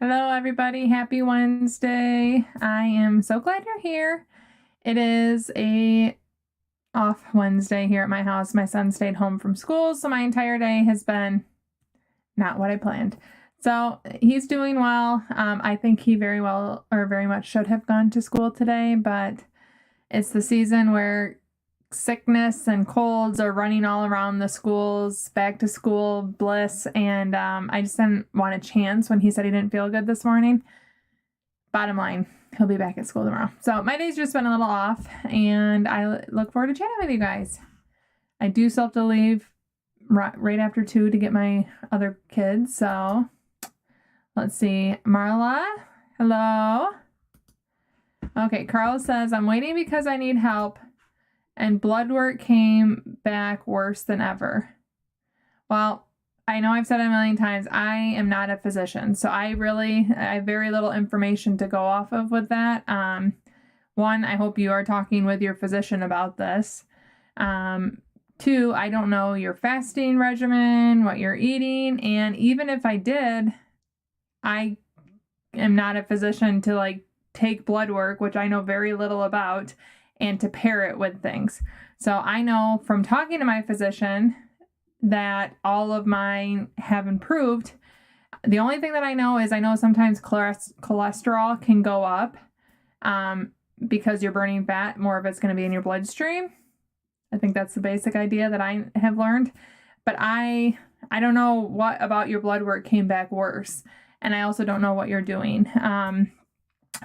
Hello, everybody. Happy Wednesday. I am so glad you're here. It is a off Wednesday here at my house. My son stayed home from school, so my entire day has been not what I planned. So he's doing well. I think he very much should have gone to school today, but it's the season where sickness and colds are running all around the schools, back to school bliss, and I just didn't want a chance when he said he didn't feel good this morning. Bottom line, he'll be back at school tomorrow. So my day's just been a little off, and I look forward to chatting with you guys. I do still have to leave right after 2 to get my other kids, so let's see. Marla, hello. Okay, Carl says, I'm waiting because I need help and blood work came back worse than ever. Well, I know I've said it a million times, I am not a physician, so I have very little information to go off of with that. One, I hope you are talking with your physician about this. Two, I don't know your fasting regimen, what you're eating, and even if I did, I am not a physician to take blood work, which I know very little about, and to pair it with things. So I know from talking to my physician that all of mine have improved. The only thing that I know is sometimes cholesterol can go up because you're burning fat. More of it's going to be in your bloodstream. I think that's the basic idea that I have learned. But I don't know what about your blood work came back worse. And I also don't know what you're doing.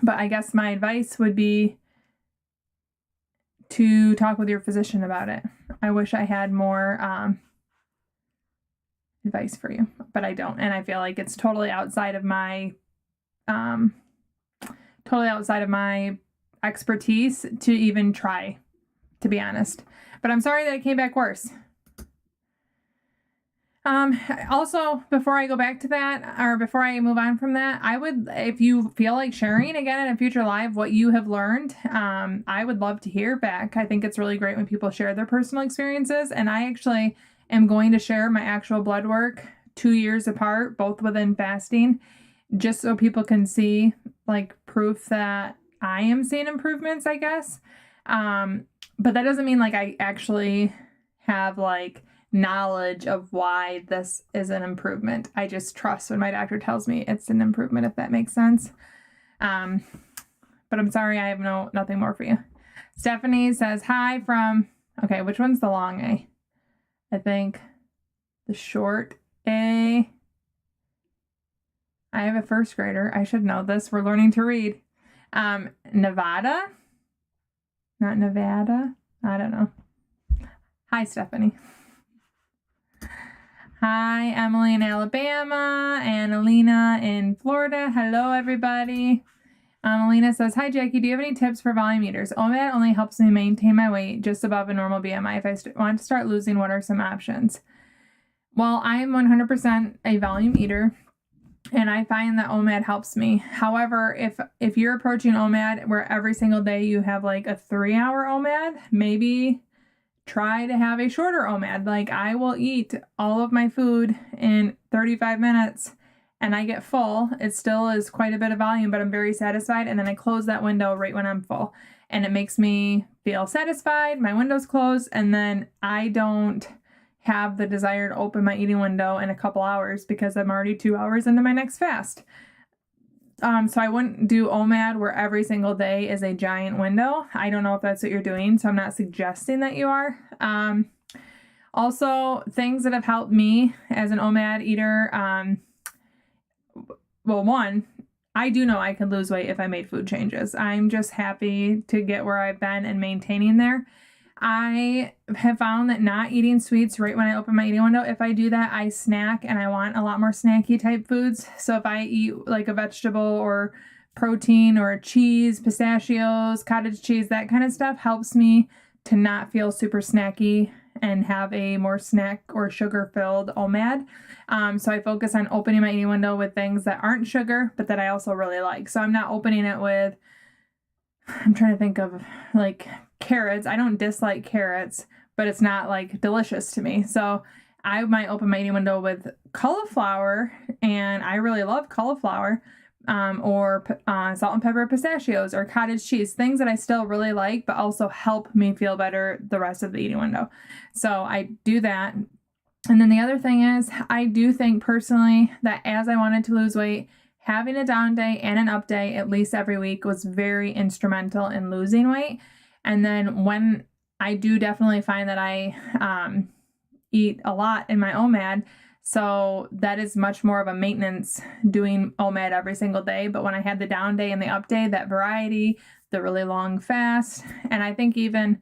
But I guess my advice would be to talk with your physician about it. I wish I had more advice for you, but I don't. And I feel like it's totally outside of my expertise to even try, to be honest. But I'm sorry that it came back worse. Also, before I go back to that, or before I move on from that, if you feel like sharing again in a future live what you have learned, I would love to hear back. I think it's really great when people share their personal experiences, and I actually am going to share my actual blood work 2 years apart, both within fasting, just so people can see proof that I am seeing improvements, I guess. But that doesn't mean I actually have knowledge of why this is an improvement. I just trust when my doctor tells me it's an improvement, if that makes sense. But I'm sorry, I have nothing more for you. Stephanie says, hi from, okay, which one's the long A? I think the short A. I have a first grader. I should know this. We're learning to read. Nevada? Not Nevada? I don't know. Hi, Stephanie. Hi, Emily in Alabama and Alina in Florida. Hello, everybody. Alina says, hi, Jackie. Do you have any tips for volume eaters? OMAD only helps me maintain my weight just above a normal BMI. If I want to start losing, what are some options? Well, I am 100% a volume eater, and I find that OMAD helps me. However, if you're approaching OMAD where every single day you have a 3-hour OMAD, maybe try to have a shorter OMAD. I will eat all of my food in 35 minutes and I get full. It still is quite a bit of volume, but I'm very satisfied. And then I close that window right when I'm full. And it makes me feel satisfied. My window's closed. And then I don't have the desire to open my eating window in a couple hours because I'm already 2 hours into my next fast. So I wouldn't do OMAD where every single day is a giant window. I don't know if that's what you're doing, so I'm not suggesting that you are. Also, things that have helped me as an OMAD eater, well, one, I do know I could lose weight if I made food changes. I'm just happy to get where I've been and maintaining there. I have found that not eating sweets right when I open my eating window, if I do that, I snack and I want a lot more snacky type foods. So if I eat a vegetable or protein or cheese, pistachios, cottage cheese, that kind of stuff helps me to not feel super snacky and have a more snack or sugar-filled OMAD. So I focus on opening my eating window with things that aren't sugar, but that I also really like. So I'm not opening it with, I'm trying to think of carrots. I don't dislike carrots, but it's not delicious to me. So I might open my eating window with cauliflower, and I really love cauliflower, or salt and pepper pistachios or cottage cheese, things that I still really like, but also help me feel better the rest of the eating window. So I do that. And then the other thing is, I do think personally that as I wanted to lose weight, having a down day and an up day at least every week was very instrumental in losing weight. And then when I do definitely find that I eat a lot in my OMAD, so that is much more of a maintenance doing OMAD every single day. But when I had the down day and the up day, that variety, the really long fast, and I think even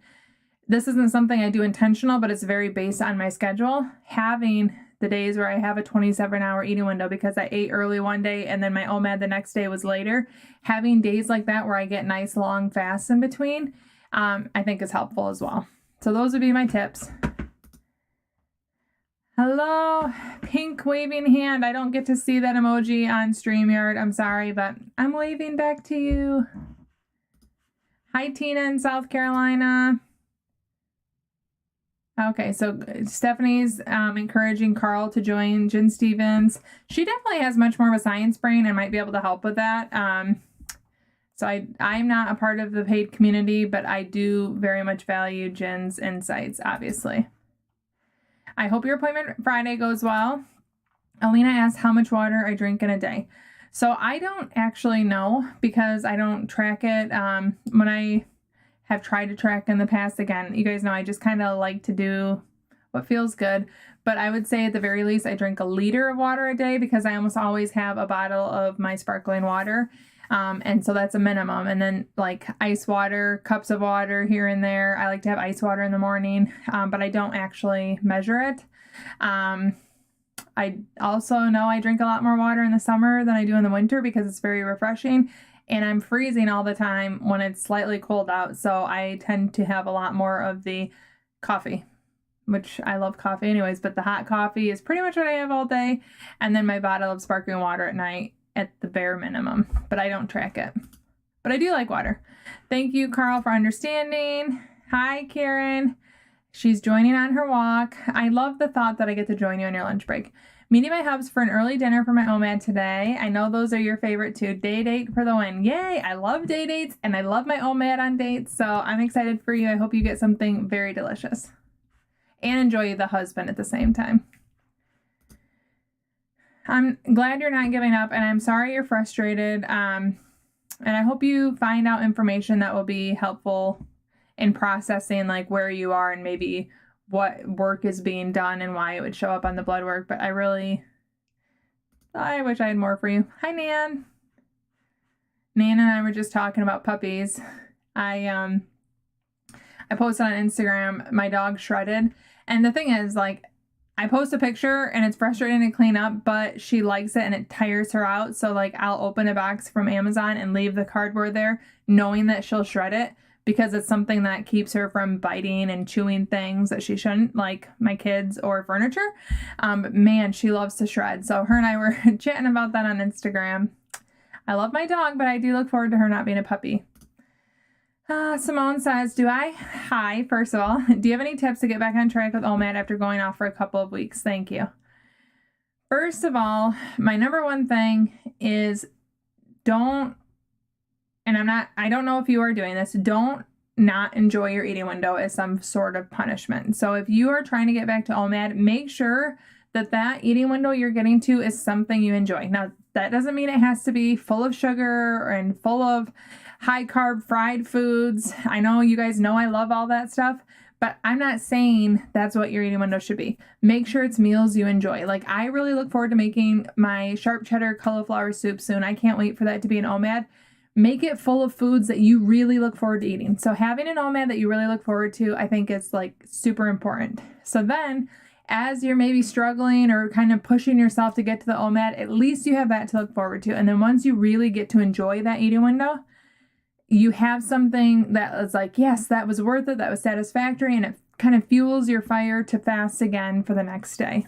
this isn't something I do intentional, but it's very based on my schedule. Having the days where I have a 27-hour eating window because I ate early one day and then my OMAD the next day was later. Having days like that where I get nice long fasts in between, I think is helpful as well. So those would be my tips. Hello, pink waving hand. I don't get to see that emoji on StreamYard. I'm sorry, but I'm waving back to you. Hi, Tina in South Carolina. Okay, so Stephanie's encouraging Carl to join Jen Stevens. She definitely has much more of a science brain and might be able to help with that. So I'm not a part of the paid community, but I do very much value Jen's insights, obviously. I hope your appointment Friday goes well. Alina asked how much water I drink in a day. So I don't actually know because I don't track it. When I have tried to track in the past, again, you guys know I just kind of like to do what feels good. But I would say at the very least I drink a liter of water a day because I almost always have a bottle of my sparkling water. And so that's a minimum. And then like ice water, cups of water here and there. I like to have ice water in the morning, but I don't actually measure it. I also know I drink a lot more water in the summer than I do in the winter because it's very refreshing. And I'm freezing all the time when it's slightly cold out. So I tend to have a lot more of the coffee, which I love coffee anyways, but the hot coffee is pretty much what I have all day. And then my bottle of sparkling water at night at the bare minimum, but I don't track it. But I do like water. Thank you, Carl, for understanding. Hi, Karen. She's joining on her walk. I love the thought that I get to join you on your lunch break. Meeting my hubs for an early dinner for my OMAD today. I know those are your favorite too. Day date for the win. Yay! I love day dates and I love my OMAD on dates. So I'm excited for you. I hope you get something very delicious and enjoy the husband at the same time. I'm glad you're not giving up and I'm sorry you're frustrated. And I hope you find out information that will be helpful in processing like where you are and maybe what work is being done and why it would show up on the blood work. But I wish I had more for you. Hi, Nan. Nan and I were just talking about puppies. I posted on Instagram my dog shredded. And the thing is, like, I post a picture and it's frustrating to clean up, but she likes it and it tires her out. So like I'll open a box from Amazon and leave the cardboard there knowing that she'll shred it because it's something that keeps her from biting and chewing things that she shouldn't, like my kids or furniture. But man, she loves to shred. So her and I were chatting about that on Instagram. I love my dog, but I do look forward to her not being a puppy. Simone says, hi, first of all, do you have any tips to get back on track with OMAD after going off for a couple of weeks? Thank you. First of all, my number one thing is I don't know if you are doing this, don't not enjoy your eating window as some sort of punishment. So if you are trying to get back to OMAD, make sure that eating window you're getting to is something you enjoy. Now, that doesn't mean it has to be full of sugar and full of high carb fried foods. I know you guys know I love all that stuff, but I'm not saying that's what your eating window should be. Make sure it's meals you enjoy. Like I really look forward to making my sharp cheddar cauliflower soup soon. I can't wait for that to be an OMAD. Make it full of foods that you really look forward to eating. So having an OMAD that you really look forward to, I think is like super important. So then as you're maybe struggling or kind of pushing yourself to get to the OMAD, at least you have that to look forward to. And then once you really get to enjoy that eating window, you have something that is like, yes, that was worth it. That was satisfactory. And it kind of fuels your fire to fast again for the next day.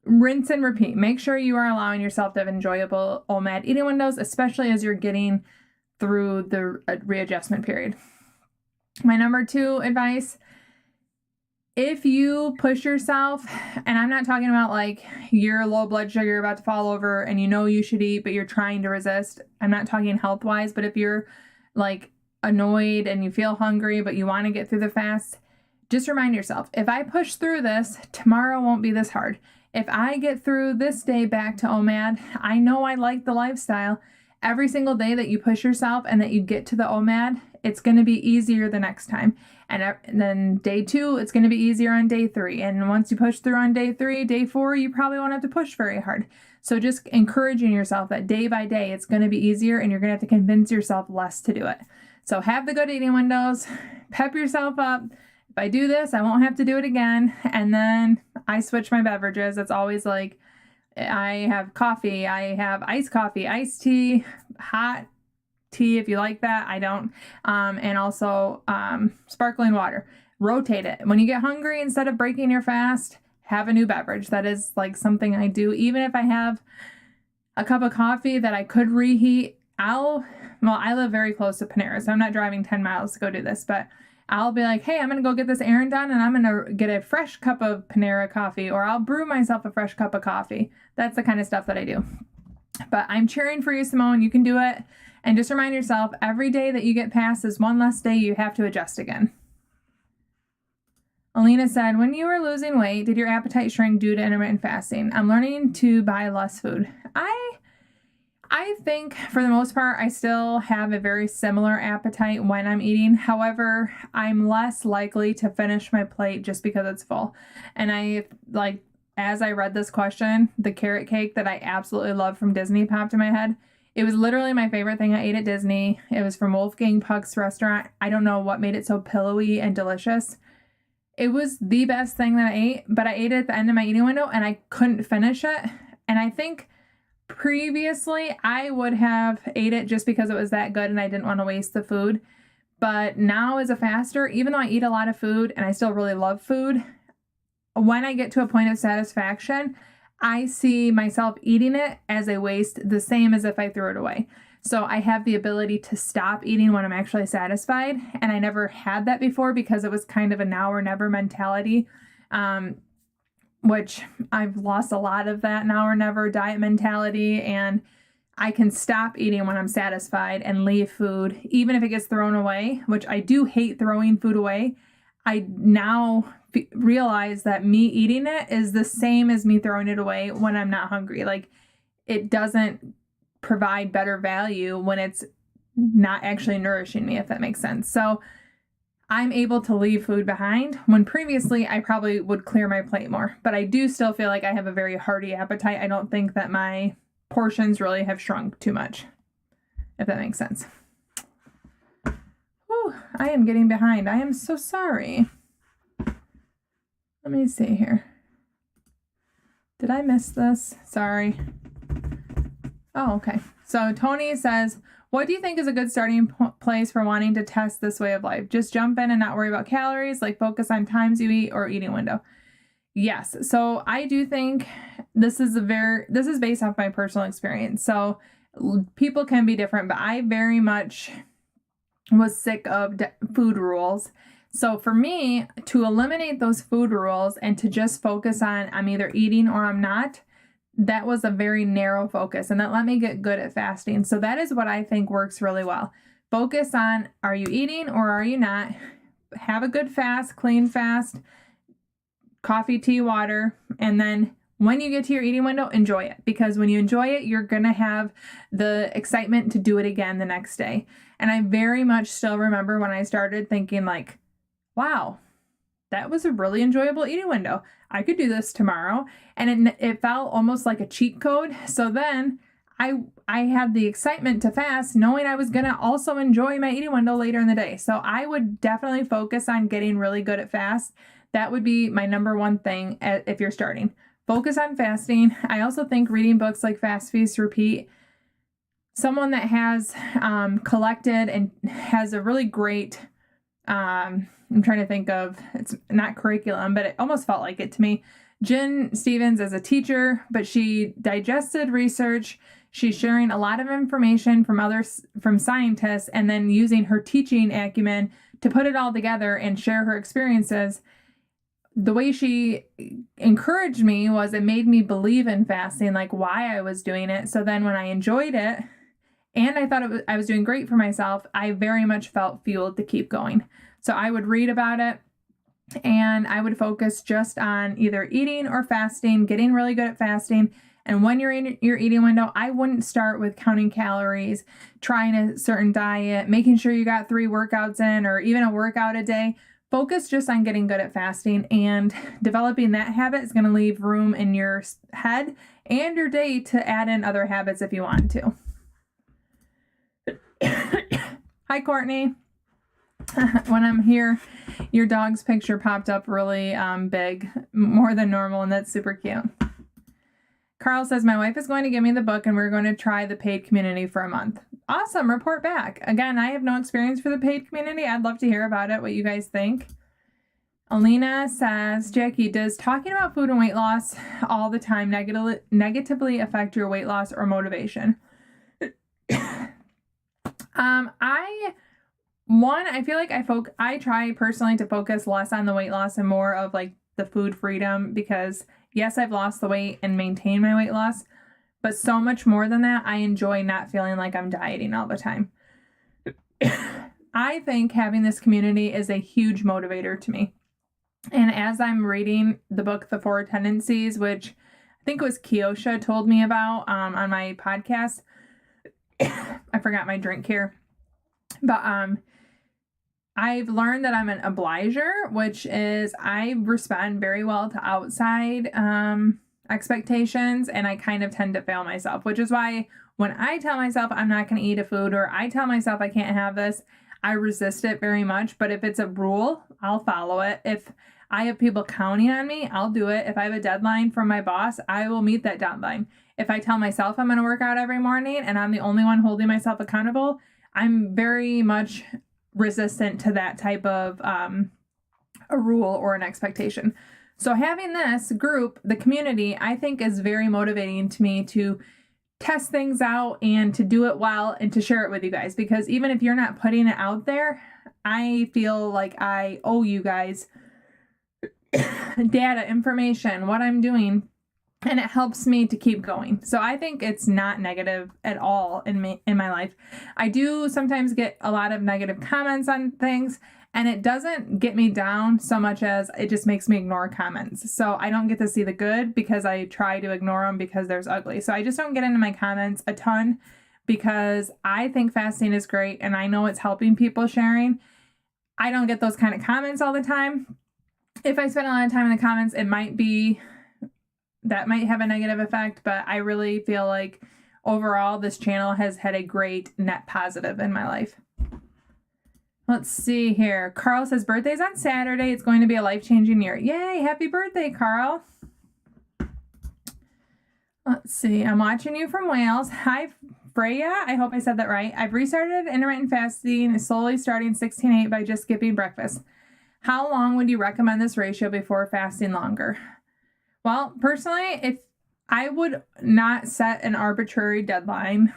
Rinse and repeat. Make sure you are allowing yourself to have enjoyable OMAD eating windows, especially as you're getting through the readjustment period. My number 2 advice, if you push yourself, and I'm not talking about like your low blood sugar, you're about to fall over and you know you should eat, but you're trying to resist. I'm not talking health wise, but if you're like annoyed and you feel hungry, but you want to get through the fast, just remind yourself, if I push through this, tomorrow won't be this hard. If I get through this day back to OMAD, I know I like the lifestyle. Every single day that you push yourself and that you get to the OMAD, it's going to be easier the next time. And then day 2, it's going to be easier on day 3. And once you push through on day 3, day 4, you probably won't have to push very hard. So just encouraging yourself that day by day, it's going to be easier and you're going to have to convince yourself less to do it. So have the good eating windows, pep yourself up. If I do this, I won't have to do it again. And then I switch my beverages. It's always like I have coffee, I have iced coffee, iced tea, hot tea if you like that. I don't. And also sparkling water. Rotate it. When you get hungry, instead of breaking your fast, have a new beverage. That is like something I do. Even if I have a cup of coffee that I could reheat, I live very close to Panera, so I'm not driving 10 miles to go do this, but I'll be like, hey, I'm going to go get this errand done and I'm going to get a fresh cup of Panera coffee, or I'll brew myself a fresh cup of coffee. That's the kind of stuff that I do. But I'm cheering for you, Simone. You can do it. And just remind yourself, every day that you get past is one less day you have to adjust again. Alina said, when you were losing weight, did your appetite shrink due to intermittent fasting? I'm learning to buy less food. I think for the most part, I still have a very similar appetite when I'm eating. However, I'm less likely to finish my plate just because it's full. And as I read this question, the carrot cake that I absolutely love from Disney popped in my head. It was literally my favorite thing I ate at Disney. It was from Wolfgang Puck's restaurant. I don't know what made it so pillowy and delicious. It was the best thing that I ate, but I ate it at the end of my eating window and I couldn't finish it. And I think previously I would have ate it just because it was that good and I didn't want to waste the food. But now as a faster, even though I eat a lot of food and I still really love food, when I get to a point of satisfaction, I see myself eating it as a waste, the same as if I threw it away. So I have the ability to stop eating when I'm actually satisfied. And I never had that before because it was kind of a now or never mentality, which I've lost a lot of that now or never diet mentality. And I can stop eating when I'm satisfied and leave food, even if it gets thrown away, which I do hate throwing food away. I now realize that me eating it is the same as me throwing it away when I'm not hungry. Like, it doesn't provide better value when it's not actually nourishing me, if that makes sense. So I'm able to leave food behind when previously I probably would clear my plate more. But I do still feel like I have a very hearty appetite. I don't think that my portions really have shrunk too much, if that makes sense. Whew, I am getting behind. I am so sorry. Let me see here. Did I miss this? Sorry. Oh, okay. So Tony says, what do you think is a good starting place for wanting to test this way of life? Just jump in and not worry about calories, like focus on times you eat or eating window. Yes. So I do think this is based off my personal experience. So people can be different, but I very much was sick of food rules. So for me, to eliminate those food rules and to just focus on I'm either eating or I'm not, that was a very narrow focus, and that let me get good at fasting. So that is what I think works really well. Focus on, are you eating or are you not? Have a good fast, clean fast, coffee, tea, water, and then when you get to your eating window, enjoy it. Because when you enjoy it, you're going to have the excitement to do it again the next day. And I very much still remember when I started thinking like, wow, that was a really enjoyable eating window. I could do this tomorrow. And it felt almost like a cheat code. So then I had the excitement to fast, knowing I was going to also enjoy my eating window later in the day. So I would definitely focus on getting really good at fast. That would be my number one thing if you're starting. Focus on fasting. I also think reading books like Fast, Feast, Repeat, someone that has collected and has a really great, I'm trying to think of, it's not curriculum, but it almost felt like it to me. Jen Stevens is a teacher, but she digested research. She's sharing a lot of information from scientists, and then using her teaching acumen to put it all together and share her experiences. the way she encouraged me was it made me believe in fasting, like why I was doing it. So then when I enjoyed it and I thought I was doing great for myself, I very much felt fueled to keep going. So I would read about it and I would focus just on either eating or fasting, getting really good at fasting. And when you're in your eating window, I wouldn't start with counting calories, trying a certain diet, making sure you got 3 workouts in or even a workout a day. Focus just on getting good at fasting, and developing that habit is going to leave room in your head and your day to add in other habits if you want to. Hi, Courtney. When I'm here, your dog's picture popped up really big, more than normal, and that's super cute. Carl says, my wife is going to give me the book and we're going to try the paid community for a month. Awesome. Report back. Again, I have no experience for the paid community. I'd love to hear about it, what you guys think. Alina says, Jackie, does talking about food and weight loss all the time negatively affect your weight loss or motivation? I feel like I try personally to focus less on the weight loss and more of like the food freedom, because yes, I've lost the weight and maintained my weight loss, but so much more than that, I enjoy not feeling like I'm dieting all the time. I think having this community is a huge motivator to me. And as I'm reading the book, The 4 Tendencies, which I think it was Kiosha told me about on my podcast. I forgot my drink here. But I've learned that I'm an obliger, which is I respond very well to outside expectations, and I kind of tend to fail myself, which is why when I tell myself I'm not going to eat a food, or I tell myself I can't have this, I resist it very much. But if it's a rule, I'll follow it. If I have people counting on me, I'll do it. If I have a deadline from my boss, I will meet that deadline. If I tell myself I'm going to work out every morning and I'm the only one holding myself accountable, I'm very much resistant to that type of a rule or an expectation. So having this group, the community, I think is very motivating to me to test things out and to do it well and to share it with you guys. Because even if you're not putting it out there, I feel like I owe you guys data, information, what I'm doing, and it helps me to keep going. So I think it's not negative at all in my life. I do sometimes get a lot of negative comments on things, and it doesn't get me down so much as it just makes me ignore comments. So I don't get to see the good because I try to ignore them because there's ugly. So I just don't get into my comments a ton because I think fasting is great and I know it's helping people sharing. I don't get those kind of comments all the time. If I spend a lot of time in the comments, that might have a negative effect, but I really feel like overall this channel has had a great net positive in my life. Let's see here. Carl says, birthday's on Saturday. It's going to be a life-changing year. Yay, happy birthday, Carl. Let's see. I'm watching you from Wales. Hi, Freya. I hope I said that right. I've restarted intermittent fasting, slowly starting 16:8 by just skipping breakfast. How long would you recommend this ratio before fasting longer? Well, personally, if I would not set an arbitrary deadline,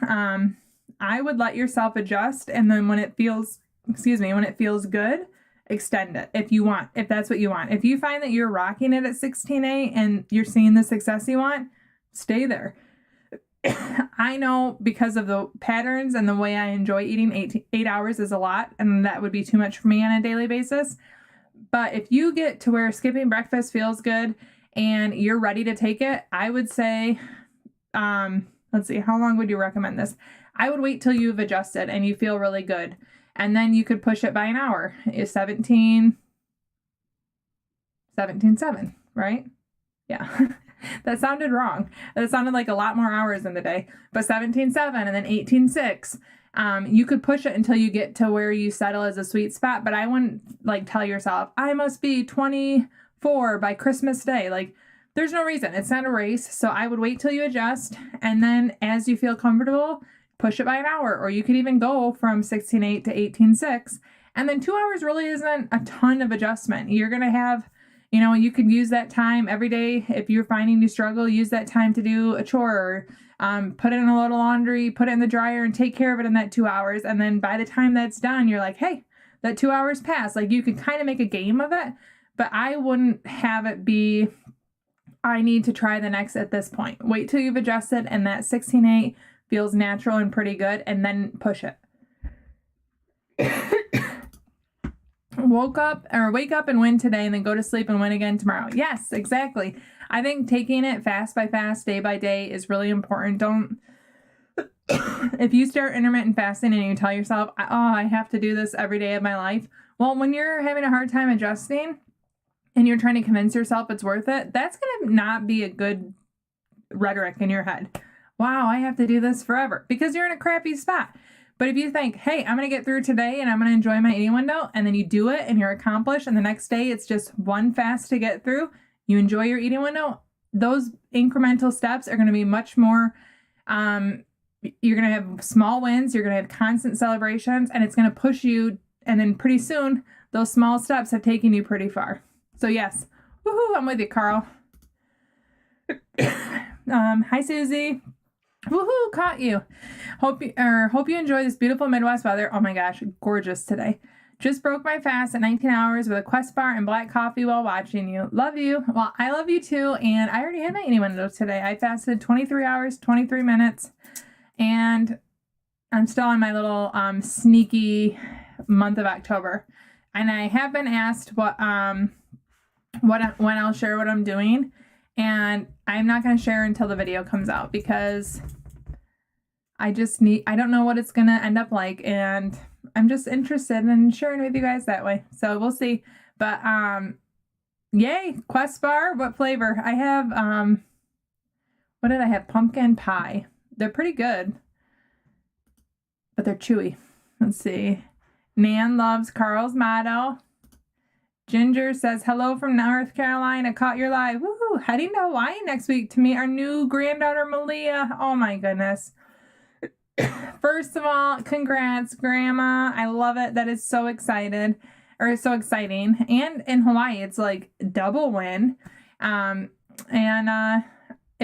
I would let yourself adjust, and then when it feels good, extend it if that's what you want. If you find that you're rocking it at 16:8 and you're seeing the success you want, stay there. I know because of the patterns and the way I enjoy eating, 8 hours is a lot, and that would be too much for me on a daily basis. But if you get to where skipping breakfast feels good and you're ready to take it, I would say, let's see, how long would you recommend this? I would wait till you've adjusted and you feel really good. And then you could push it by an hour. Is 17, 7, right? Yeah. That sounded wrong. That sounded like a lot more hours in the day. But 17.7 and then 18.6. You could push it until you get to where you settle as a sweet spot. But I wouldn't tell yourself, I must be 24 by Christmas Day. There's no reason. It's not a race. So I would wait till you adjust. And then as you feel comfortable, push it by an hour. Or you could even go from 16.8 to 18.6. And then 2 hours really isn't a ton of adjustment. You're going to have, you could use that time every day. If you're finding you struggle, use that time to do a chore, or put it in a load of laundry, put it in the dryer and take care of it in that 2 hours. And then by the time that's done, you're like, hey, that 2 hours passed. You can kind of make a game of it, but I wouldn't have it be, I need to try the next at this point. Wait till you've adjusted and that 16.8 feels natural and pretty good, and then push it. Wake up and win today and then go to sleep and win again tomorrow. Yes, exactly. I think taking it fast by fast, day by day is really important. Don't, if you start intermittent fasting and you tell yourself, oh, I have to do this every day of my life. Well, when you're having a hard time adjusting and you're trying to convince yourself it's worth it, that's going to not be a good rhetoric in your head. Wow, I have to do this forever, because you're in a crappy spot. But if you think, hey, I'm going to get through today and I'm going to enjoy my eating window, and then you do it and you're accomplished, and the next day it's just one fast to get through, you enjoy your eating window, those incremental steps are going to be much more, you're going to have small wins, you're going to have constant celebrations, and it's going to push you, and then pretty soon those small steps have taken you pretty far. So yes, woohoo, I'm with you, Carl. Hi, Susie. Woohoo, caught you. Hope you enjoy this beautiful Midwest weather. Oh my gosh, gorgeous today. Just broke my fast at 19 hours with a Quest bar and black coffee while watching you. Love you. Well, I love you too, and I already had my eating window today. I fasted 23 hours, 23 minutes, and I'm still on my little sneaky month of October. And I have been asked when I'll share what I'm doing, and I'm not going to share until the video comes out, because I don't know what it's going to end up like, and I'm just interested in sharing with you guys that way. So we'll see. But yay, Quest bar. What flavor? I have what did I have? Pumpkin pie. They're pretty good, but they're chewy. Let's see. Nan loves Carl's motto. Ginger says, hello from North Carolina. Caught your live. Woohoo. Heading to Hawaii next week to meet our new granddaughter, Malia. Oh my goodness. First of all, congrats, Grandma. I love it. That is so exciting. And in Hawaii, it's like double win. If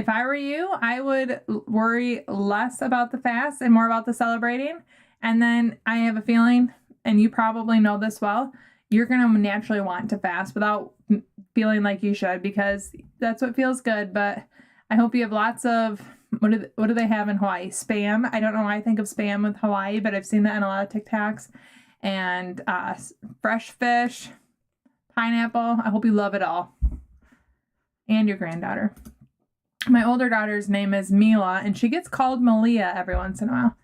I were you, I would worry less about the fast and more about the celebrating. And then I have a feeling, and you probably know this well, you're going to naturally want to fast without feeling like you should, because that's what feels good. But I hope you have lots of, what do they have in Hawaii? Spam. I don't know why I think of Spam with Hawaii, but I've seen that in a lot of TikToks. And fresh fish, pineapple. I hope you love it all. And your granddaughter. My older daughter's name is Mila, and she gets called Malia every once in a while.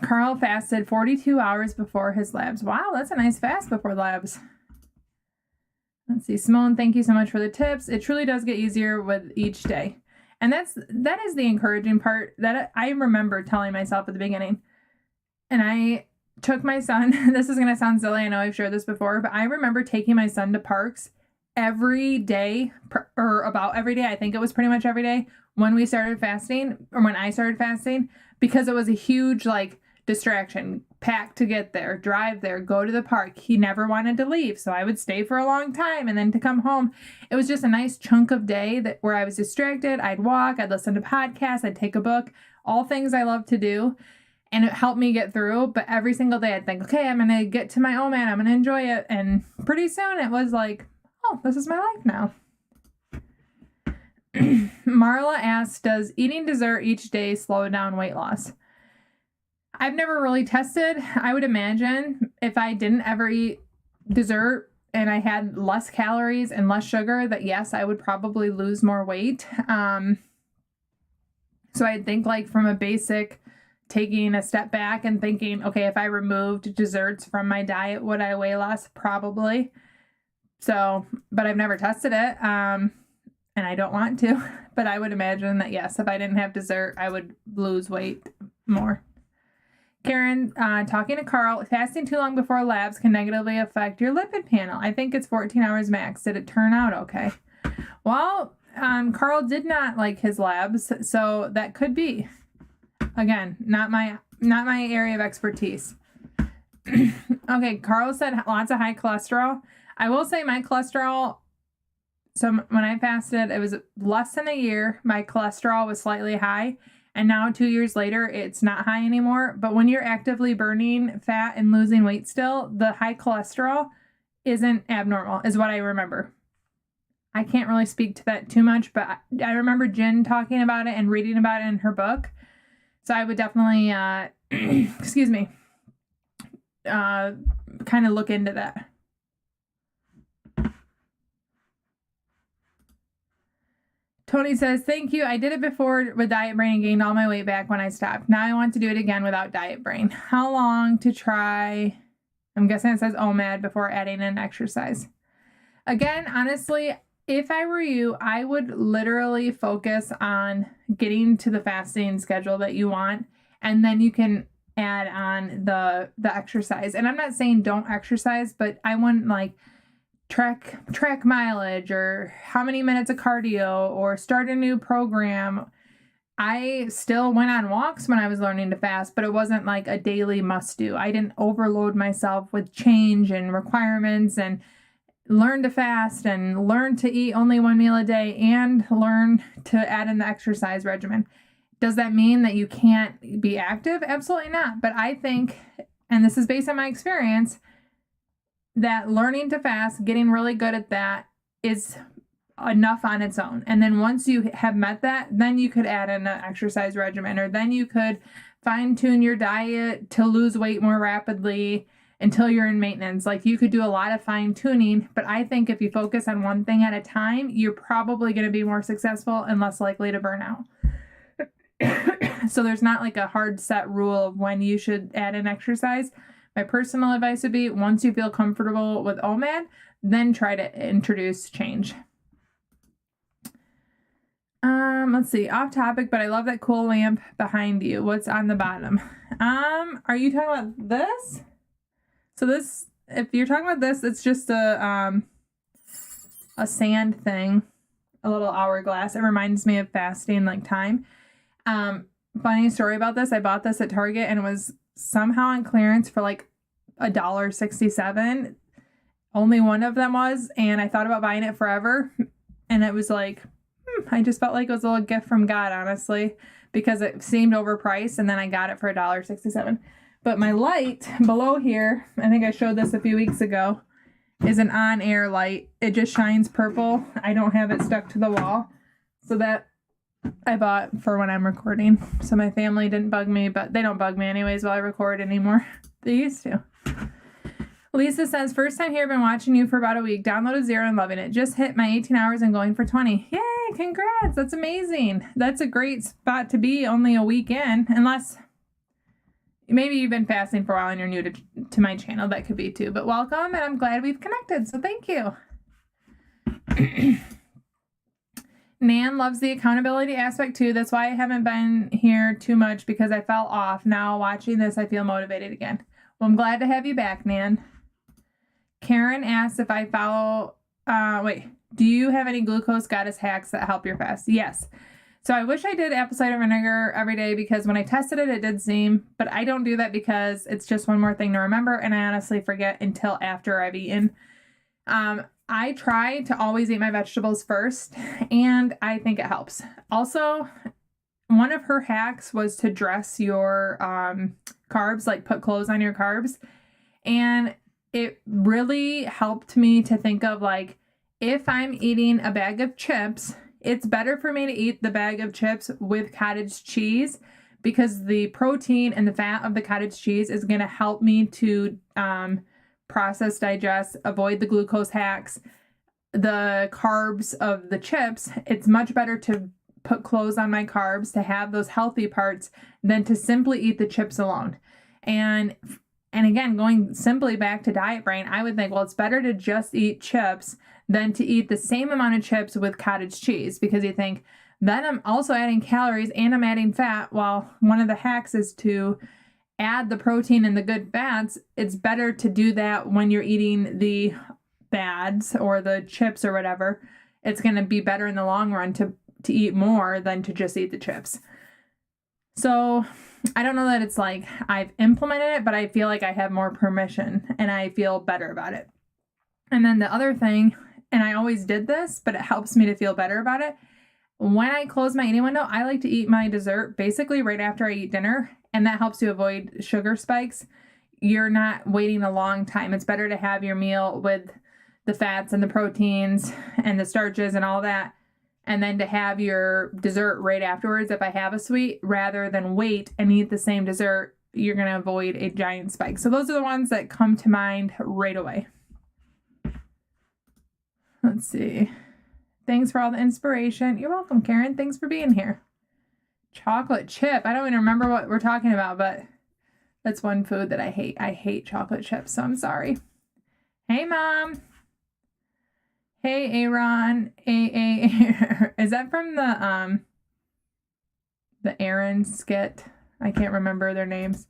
Carl fasted 42 hours before his labs. Wow, that's a nice fast before labs. Let's see. Simone, thank you so much for the tips. It truly does get easier with each day. And that is the encouraging part that I remember telling myself at the beginning. And I took my son, this is going to sound silly, I know I've shared this before, but I remember taking my son to parks every day, or about every day. I think it was pretty much every day when we started fasting, or when I started fasting, because it was a huge distraction. Pack to get there, drive there, go to the park. He never wanted to leave, so I would stay for a long time, and then to come home. It was just a nice chunk of day where I was distracted. I'd walk, I'd listen to podcasts, I'd take a book, all things I love to do, and it helped me get through. But every single day I'd think, okay, I'm going to get to my own man, I'm going to enjoy it, and pretty soon it was like, oh, this is my life now. Marla asks, does eating dessert each day slow down weight loss? I've never really tested. I would imagine if I didn't ever eat dessert and I had less calories and less sugar, that yes, I would probably lose more weight. So I think from a basic, taking a step back and thinking, okay, if I removed desserts from my diet, would I weigh less? Probably. So, but I've never tested it. And I don't want to, but I would imagine that yes, if I didn't have dessert, I would lose weight more. Karen, talking to Carl, fasting too long before labs can negatively affect your lipid panel. I think it's 14 hours max. Did it turn out okay? Well, Carl did not like his labs, so that could be. Again, not my area of expertise. Okay, Carl said lots of high cholesterol. I will say my cholesterol, so when I fasted, it was less than a year. My cholesterol was slightly high. And now 2 years later, it's not high anymore. But when you're actively burning fat and losing weight still, the high cholesterol isn't abnormal, is what I remember. I can't really speak to that too much, but I remember Jen talking about it and reading about it in her book. So I would definitely, excuse me, kind of look into that. Tony says, thank you. I did it before with Diet Brain and gained all my weight back when I stopped. Now I want to do it again without Diet Brain. How long to try? I'm guessing it says OMAD before adding in exercise. Again, honestly, if I were you, I would literally focus on getting to the fasting schedule that you want, and then you can add on the exercise. And I'm not saying don't exercise, but I wouldn't like track mileage or how many minutes of cardio or start a new program. I still went on walks when I was learning to fast, but it wasn't like a daily must do. I didn't overload myself with change and requirements and learn to fast and learn to eat only one meal a day and learn to add in the exercise regimen. Does that mean that you can't be active? Absolutely not. But I think, and this is based on my experience, that learning to fast, getting really good at that is enough on its own. And then once you have met that, then you could add in an exercise regimen, or then you could fine tune your diet to lose weight more rapidly until you're in maintenance. Like you could do a lot of fine tuning, but I think if you focus on one thing at a time, you're probably going to be more successful and less likely to burn out. So there's not like a hard set rule of when you should add in exercise. My personal advice would be once you feel comfortable with OMAD, then try to introduce change. Let's see, off topic, but I love that cool lamp behind you. What's on the bottom? Are you talking about this? So this, if you're talking about this, it's just a sand thing, a little hourglass. It reminds me of fasting, like time. Funny story about this. I bought this at Target and it was somehow on clearance for like $1.67. Only one of them was, and I thought about buying it forever. And it was like, I just felt like it was a little gift from God, honestly, because it seemed overpriced, and then I got it for $1.67. But my light below here, I think I showed this a few weeks ago, is an on-air light. It just shines purple. I don't have it stuck to the wall. So that I bought for when I'm recording. So my family didn't bug me, but they don't bug me anyways while I record anymore. They used to. Lisa says, first time here, been watching you for about a week. Downloaded 0 and loving it. Just hit my 18 hours and going for 20. Yay, congrats. That's amazing. That's a great spot to be only a week in, unless maybe you've been fasting for a while and you're new to my channel. That could be too. But welcome, and I'm glad we've connected. So thank you. Nan loves the accountability aspect too. That's why I haven't been here too much, because I fell off. Now watching this, I feel motivated again. Well, I'm glad to have you back, Nan. Karen asks if I follow, do you have any glucose goddess hacks that help your fast? Yes. So I wish I did apple cider vinegar every day, because when I tested it, it did seem, but I don't do that because it's just one more thing to remember, and I honestly forget until after I've eaten. I try to always eat my vegetables first, and I think it helps. Also, one of her hacks was to dress your carbs, like put clothes on your carbs. And it really helped me to think of, like, if I'm eating a bag of chips, it's better for me to eat the bag of chips with cottage cheese, because the protein and the fat of the cottage cheese is going to help me to process, digest, avoid the glucose hacks. The carbs of the chips, it's much better to put clothes on my carbs to have those healthy parts than to simply eat the chips alone. And again, going simply back to Diet Brain, I would think, well, it's better to just eat chips than to eat the same amount of chips with cottage cheese, because you think, then I'm also adding calories and I'm adding fat. Well, one of the hacks is to add the protein and the good fats. It's better to do that when you're eating the bads or the chips or whatever. It's going to be better in the long run to eat more than to just eat the chips. So I don't know that it's like I've implemented it, but I feel like I have more permission and I feel better about it. And then the other thing, and I always did this, but it helps me to feel better about it. When I close my eating window, I like to eat my dessert basically right after I eat dinner, and that helps to avoid sugar spikes. you're not waiting a long time. It's better to have your meal with the fats and the proteins and the starches and all that, and then to have your dessert right afterwards if I have a sweet, rather than wait and eat the same dessert. You're going to avoid a giant spike. So those are the ones that come to mind right away. Let's see. Thanks for all the inspiration. You're welcome, Karen. Thanks for being here. Chocolate chip. I don't even remember what we're talking about, but that's one food that I hate. I hate chocolate chips, so I'm sorry. Hey, Mom. Hey, Aaron. Is that from the Aaron skit? I can't remember their names.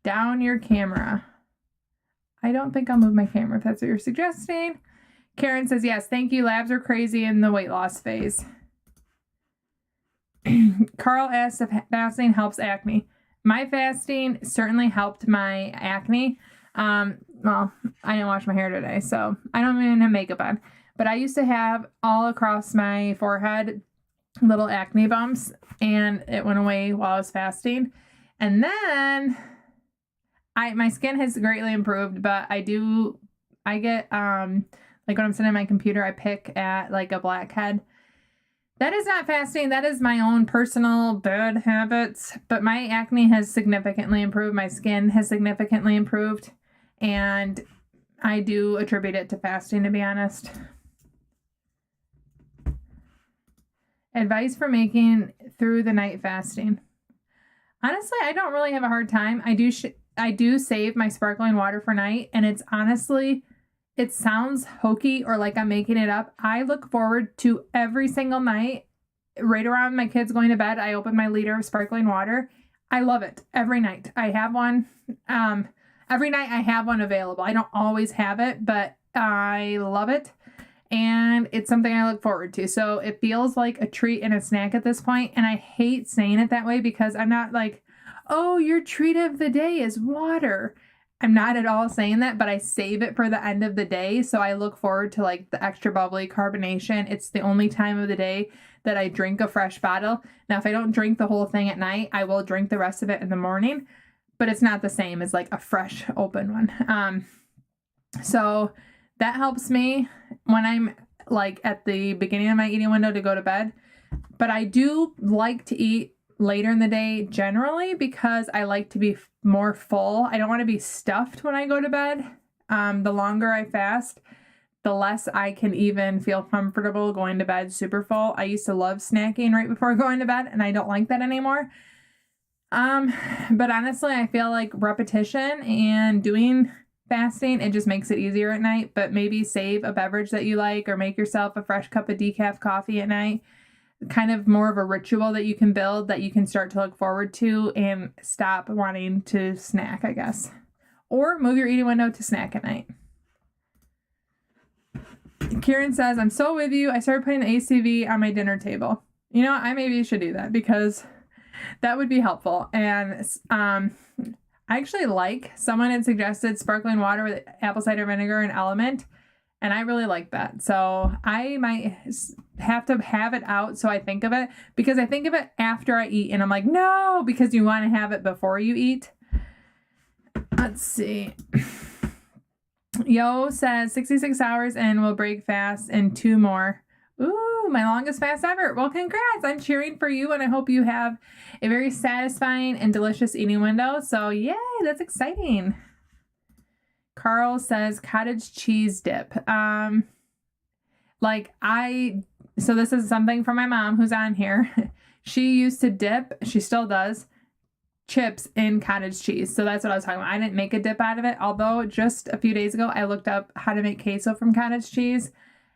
Down your camera. I don't think I'll move my camera if that's what you're suggesting. Karen says, yes, thank you. Labs are crazy in the weight loss phase. Carl asks if fasting helps acne. My fasting certainly helped my acne. Well, I didn't wash my hair today, so I don't even have makeup on. But I used to have all across my forehead little acne bumps, and it went away while I was fasting. And then my skin has greatly improved, but I get like when I'm sitting at my computer, I pick at like a blackhead. That is not fasting. That is my own personal bad habits. But my acne has significantly improved. My skin has significantly improved. And I do attribute it to fasting, to be honest. Advice for making through the night fasting. Honestly, I don't really have a hard time. I do save my sparkling water for night. And it's honestly, it sounds hokey or like I'm making it up. I look forward to every single night, right around my kids going to bed, I open my liter of sparkling water. I love it. Every night I have one. Every night I have one available. I don't always have it, but I love it. And it's something I look forward to. So it feels like a treat and a snack at this point. And I hate saying it that way because I'm not like, oh, your treat of the day is water. I'm not at all saying that, but I save it for the end of the day. So I look forward to like the extra bubbly carbonation. It's the only time of the day that I drink a fresh bottle. Now, if I don't drink the whole thing at night, I will drink the rest of it in the morning, but it's not the same as like a fresh open one. So that helps me when I'm like at the beginning of my eating window to go to bed. But I do like to eat later in the day generally because I like to be more full. I don't want to be stuffed when I go to bed. The longer I fast, the less I can even feel comfortable going to bed super full. I used to love snacking right before going to bed, and I don't like that anymore. But honestly, I feel like repetition and doing fasting, it just makes it easier at night. But maybe save a beverage that you like or make yourself a fresh cup of decaf coffee at night. Kind of more of a ritual that you can build that you can start to look forward to and stop wanting to snack, I guess. Or move your eating window to snack at night. Kieran says, I'm so with you. I started putting the ACV on my dinner table. You know, I maybe should do that because that would be helpful. And I actually like, someone had suggested sparkling water with apple cider vinegar and Element, and I really like that. So I might have to have it out so I think of it, because I think of it after I eat and I'm like, no, because you want to have it before you eat. Let's see. Yo says 66 hours and we'll break fast and 2 more. Ooh, my longest fast ever. Well, congrats. I'm cheering for you and I hope you have a very satisfying and delicious eating window. So yay, that's exciting. Carl says cottage cheese dip. So this is something from my mom who's on here. She used to dip, she still does, chips in cottage cheese. So that's what I was talking about. I didn't make a dip out of it. Although just a few days ago, I looked up how to make queso from cottage cheese.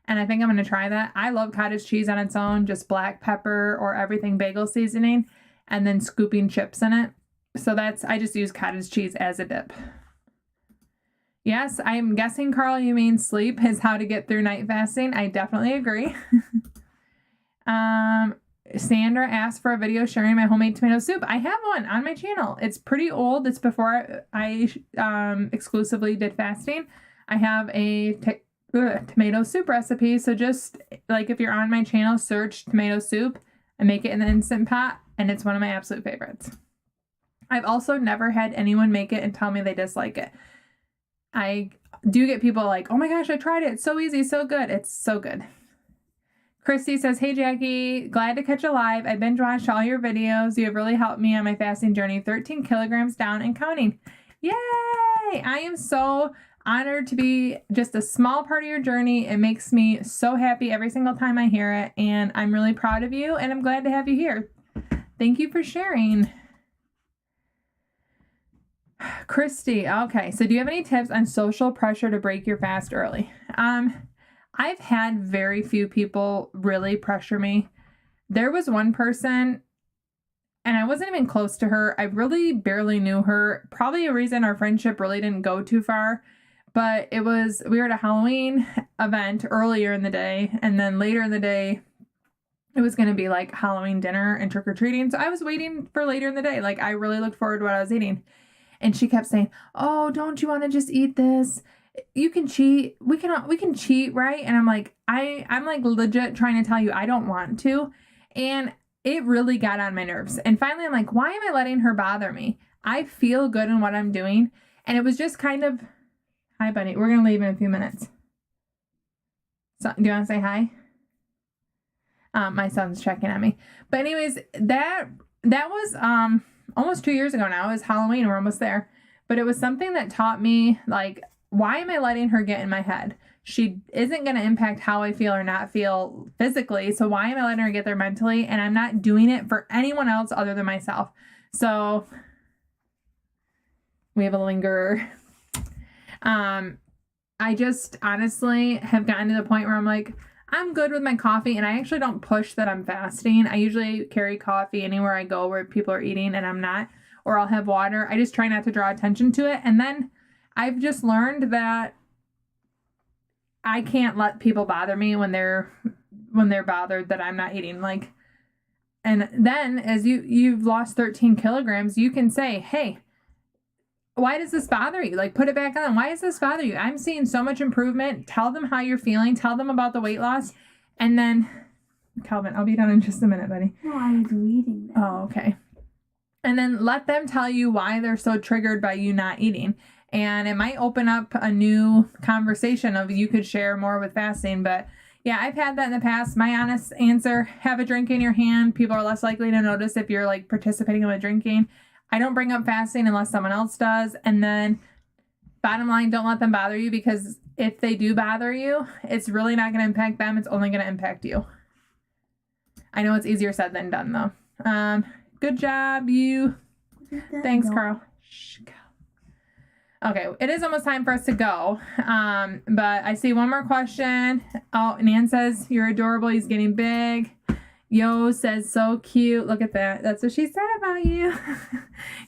And I think I'm going to try that. I love cottage cheese on its own, just black pepper or everything bagel seasoning, and then scooping chips in it. So I just use cottage cheese as a dip. Yes, I'm guessing, Carl, you mean sleep is how to get through night fasting. I definitely agree. Sandra asked for a video sharing my homemade tomato soup. I have one on my channel. It's pretty old. It's before I exclusively did fasting. I have a tomato soup recipe. So just like if you're on my channel, search tomato soup and make it in the Instant Pot. And it's one of my absolute favorites. I've also never had anyone make it and tell me they dislike it. I do get people like, oh my gosh, I tried it. It's so easy, so good. It's so good. Christy says, hey, Jackie, glad to catch you live. I binge watched all your videos. You have really helped me on my fasting journey, 13 kilograms down and counting. Yay! I am so honored to be just a small part of your journey. It makes me so happy every single time I hear it. And I'm really proud of you. And I'm glad to have you here. Thank you for sharing. Christy, okay. So do you have any tips on social pressure to break your fast early? I've had very few people really pressure me. There was one person, and I wasn't even close to her. I really barely knew her. Probably a reason our friendship really didn't go too far. But we were at a Halloween event earlier in the day, and then later in the day, it was going to be like Halloween dinner and trick-or-treating. So I was waiting for later in the day. Like, I really looked forward to what I was eating. And she kept saying, oh, don't you want to just eat this? You can cheat. We can cheat, right? And I'm like, I'm like legit trying to tell you I don't want to. And it really got on my nerves. And finally, I'm like, why am I letting her bother me? I feel good in what I'm doing. And it was just kind of, hi, buddy. We're going to leave in a few minutes. So, do you want to say hi? My son's checking on me. But anyways, that was almost 2 years ago now. It was Halloween. We're almost there. But it was something that taught me, like, why am I letting her get in my head? She isn't going to impact how I feel or not feel physically. So why am I letting her get there mentally? And I'm not doing it for anyone else other than myself. So we have a lingerer. I just honestly have gotten to the point where I'm like, I'm good with my coffee, and I actually don't push that I'm fasting. I usually carry coffee anywhere I go where people are eating and I'm not, or I'll have water. I just try not to draw attention to it. And then I've just learned that I can't let people bother me when they're bothered that I'm not eating. Like, and then as you've lost 13 kilograms, you can say, hey, why does this bother you? Like, put it back on. Why does this bother you? I'm seeing so much improvement. Tell them how you're feeling. Tell them about the weight loss. And then, Calvin, I'll be done in just a minute, buddy. No, I was reading that. Oh, okay. And then let them tell you why they're so triggered by you not eating. And it might open up a new conversation of you could share more with fasting. But yeah, I've had that in the past. My honest answer, have a drink in your hand. People are less likely to notice if you're like participating with drinking. I don't bring up fasting unless someone else does. And then bottom line, don't let them bother you, because if they do bother you, it's really not going to impact them. It's only going to impact you. I know it's easier said than done though. Good job, you. Thanks, Carl. Shh, okay, it is almost time for us to go. But I see one more question. Oh, Nan says, you're adorable. He's getting big. Yo says, so cute. Look at that. That's what she said about you.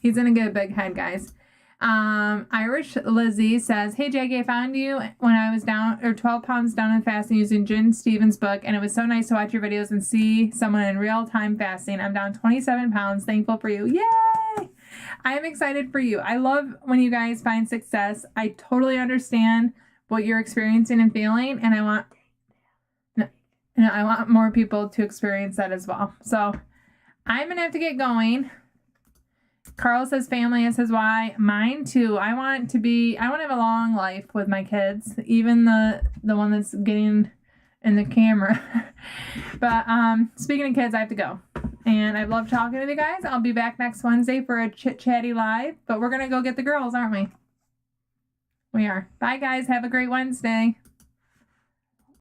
He's going to get a big head, guys. Irish Lizzie says, hey, Jackie, I found you when I was down, or 12 pounds down in fasting using Jen Stevens' book. And it was so nice to watch your videos and see someone in real time fasting. I'm down 27 pounds. Thankful for you. Yay! I am excited for you. I love when you guys find success. I totally understand what you're experiencing and feeling. And I want more people to experience that as well. So I'm going to have to get going. Carl says family. It says why. Mine too. I want to have a long life with my kids, even the one that's getting in the camera. But speaking of kids, I have to go. And I've loved talking with you guys. I'll be back next Wednesday for a Chit Chatty live. But we're going to go get the girls, aren't we? We are. Bye, guys. Have a great Wednesday.